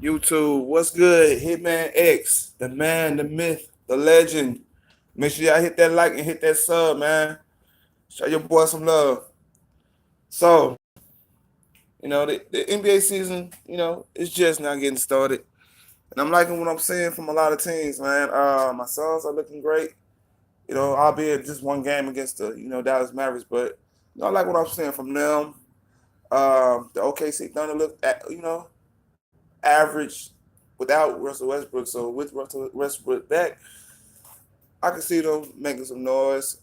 YouTube, what's good? Hitman X, the man, the myth, the legend. Make sure y'all hit that like and hit that sub, man. Show your boy some love. So, the NBA season, it's just now getting started. And I'm liking what I'm seeing from a lot of teams, man. My Suns are looking great. Albeit just one game against the, Dallas Mavericks, but I like what I'm seeing from them. The OKC Thunder look at, average without Russell Westbrook. So with Russell Westbrook back, I can see them making some noise.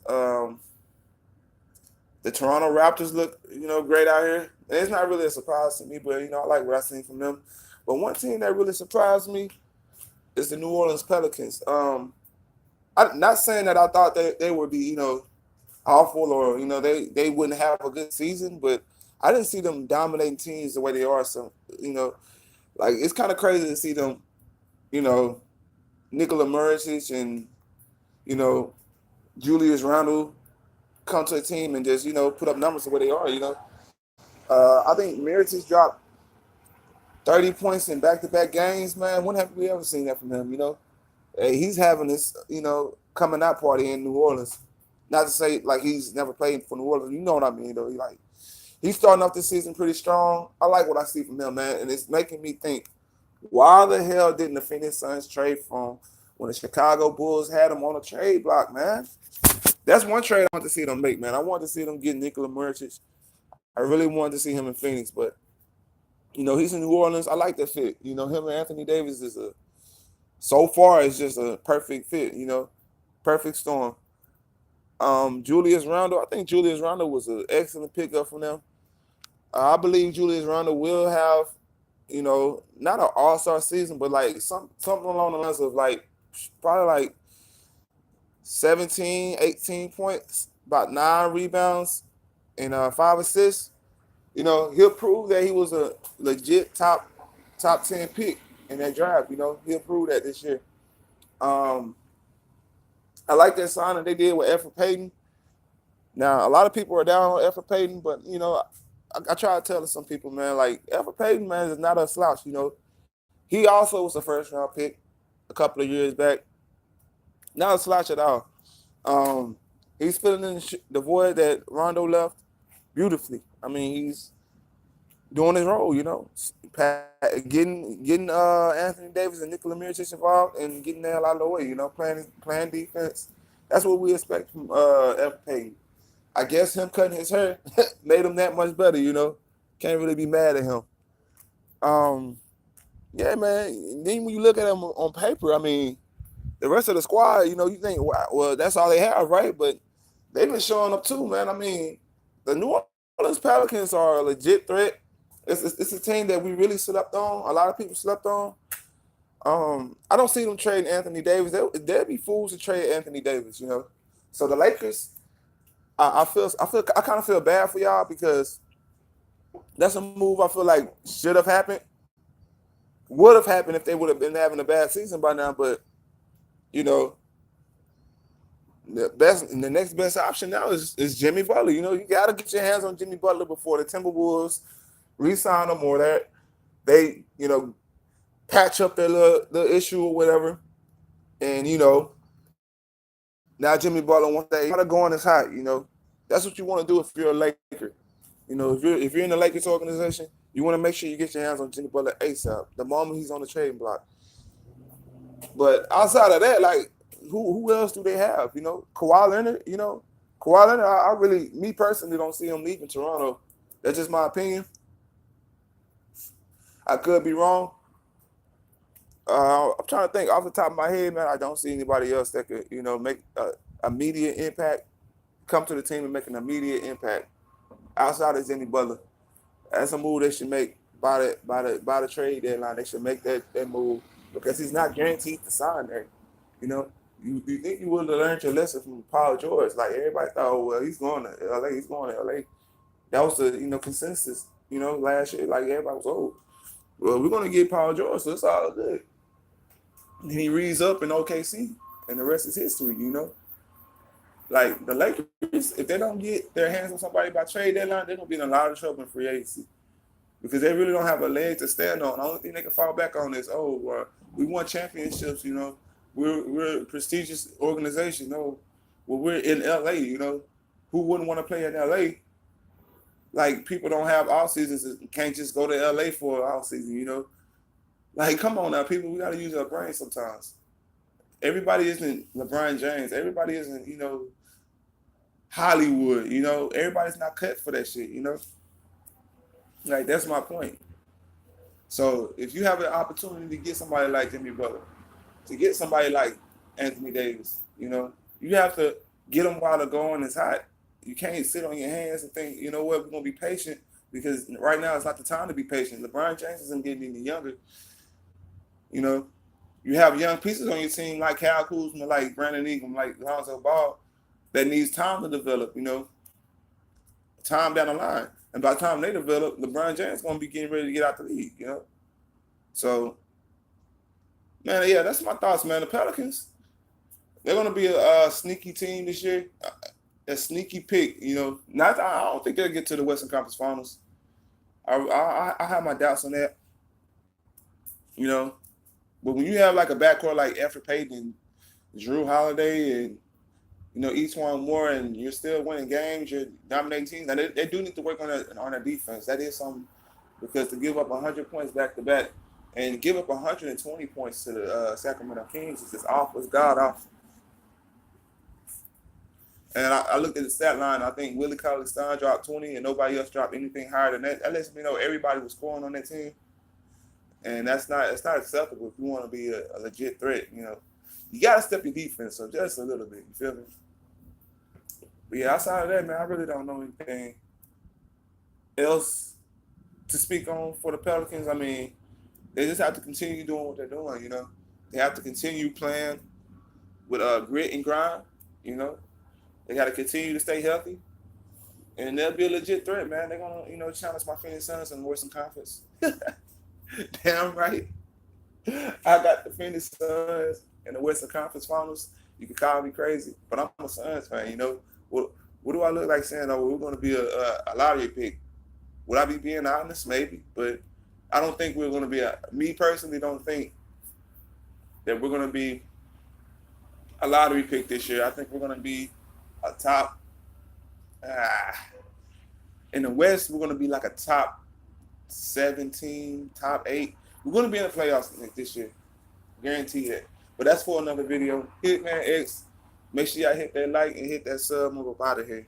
The Toronto Raptors look, great out here. And it's not really a surprise to me, but I like what I seen from them. But one team that really surprised me is the New Orleans Pelicans. I'm not saying that I thought they would be, awful or they wouldn't have a good season, but I didn't see them dominating teams the way they are. So like it's kind of crazy to see them, you know, Nikola Muricic and you know Julius Randle come to a team and just put up numbers the way they are. I think Meritage dropped 30 points in back-to-back games. Man, when have we ever seen that from him? Hey, he's having this coming out party in New Orleans. Not to say like he's never played for New Orleans. You know what I mean, though. He's starting off the season pretty strong. I like what I see from him, man, and it's making me think, why the hell didn't the Phoenix Suns trade from when the Chicago Bulls had him on a trade block, man? That's one trade I want to see them make, man. I want to see them get Nikola Murcic. I really wanted to see him in Phoenix, but he's in New Orleans. I like that fit. Him and Anthony Davis is so far it's just a perfect fit. Perfect storm. Julius Randle. I think Julius Randle was an excellent pickup from them. I believe Julius Randle will have, not an all-star season, but like something along the lines of like probably like 17, 18 points, about 9 rebounds, and 5 assists. He'll prove that he was a legit top 10 pick in that draft. He'll prove that this year. Um, I like that signing they did with Efra Payton. Now, a lot of people are down on Efra Payton, but I try to tell some people, man, like Efra Payton, man, is not a slouch. He also was a first round pick a couple of years back. Not a slouch at all. Um, he's filling in the void that Rondo left beautifully. I mean, he's doing his role. Getting Anthony Davis and Nikola Mirotic involved and getting the hell out of the way. Playing defense. That's what we expect from Efra Payton. I guess him cutting his hair made him that much better. Can't really be mad at him. Um, yeah, man. Then when you look at him on paper, I mean, the rest of the squad, you think, wow, well, that's all they have, right? But they've been showing up too, man. I mean, the New Orleans Pelicans are a legit threat. It's a team that we really slept on. A lot of people slept on. I don't see them trading Anthony Davis. They'd be fools to trade Anthony Davis. So the Lakers, I kind of feel bad for y'all because that's a move I feel like should have happened. Would have happened if they would have been having a bad season by now. But you know, the next best option now is Jimmy Butler. You got to get your hands on Jimmy Butler before the Timberwolves re-sign him or that they patch up their little issue or whatever. And now Jimmy Butler wants that. You gotta go on his hot. That's what you want to do if you're a Laker. If you're in the Lakers organization, you want to make sure you get your hands on Jimmy Butler ASAP the moment he's on the trading block. But outside of that, like who else do they have? Kawhi Leonard. Kawhi Leonard. I really, me personally, don't see him leaving Toronto. That's just my opinion. I could be wrong. I'm trying to think off the top of my head, man. I don't see anybody else that could, make a immediate impact, come to the team and make an immediate impact outside of Jimmy Butler. That's a move they should make by the trade deadline. They should make that move because he's not guaranteed to sign there. You know, you think you would have learned your lesson from Paul George? Like everybody thought, oh, well, he's going to LA. He's going to LA. That was the consensus. Last year, like everybody was, oh, well, we're gonna get Paul George, so it's all good. And he reads up in OKC, and the rest is history. Like the Lakers, if they don't get their hands on somebody by trade deadline, they're gonna be in a lot of trouble in free agency. because they really don't have a leg to stand on. The only thing they can fall back on is, we won championships, you know. We're a prestigious organization, you know. Well, we're in LA, you know. Who wouldn't want to play in LA? Like, people don't have off seasons, can't just go to LA for off season, you know. Like, come on now, people, we gotta use our brain sometimes. Everybody isn't LeBron James. Everybody isn't, you know, Hollywood, you know. Everybody's not cut for that shit, you know. Like, that's my point. So if you have an opportunity to get somebody like Jimmy Butler, to get somebody like Anthony Davis, you know, you have to get them while the going is hot. You can't sit on your hands and think, you know what, we're gonna be patient, because right now it's not the time to be patient. LeBron James isn't getting any younger. You know, you have young pieces on your team like Kyle Kuzma, like Brandon Ingram, like Lonzo Ball, that needs time to develop. You know, time down the line, and by the time they develop, LeBron James is gonna be getting ready to get out the league. You know, so man, yeah, that's my thoughts, man. The Pelicans, they're gonna be a sneaky team this year, a sneaky pick. You know, I don't think they'll get to the Western Conference Finals. I have my doubts on that. You know, but when you have like a backcourt like Alfred Payton, Drew Holiday, and you know Etuan Moore, and you're still winning games, you're dominating teams. Now they do need to work on their defense. That is something, because to give up 100 points back to back and give up 120 points to the Sacramento Kings is just awful. It's god awful. And I looked at the stat line. I think Willie Cauley-Stein dropped 20, and nobody else dropped anything higher than that. That lets me know everybody was scoring on that team. And it's not acceptable if you want to be a legit threat. You know, you got to step your defense up just a little bit. You feel me? But yeah, outside of that, man, I really don't know anything else to speak on for the Pelicans. I mean, they just have to continue doing what they're doing. You know, they have to continue playing with grit and grind. You know, they got to continue to stay healthy, and they'll be a legit threat, man. They're gonna, you know, challenge my Phoenix Suns in the Western Conference. Damn right. I got the Phoenix Suns in the Western Conference Finals. You can call me crazy, but I'm a Suns fan, you know. What do I look like saying, oh, we're going to be a lottery pick? Would I be being honest? Maybe. But I don't think we're going to be me personally don't think that we're going to be a lottery pick this year. I think we're going to be a top, in the West, we're going to be like a top 17, top 8. We're going to be in the playoffs this year. Guarantee that. But that's for another video. Hitman X. Make sure y'all hit that like and hit that sub. Move up out of here.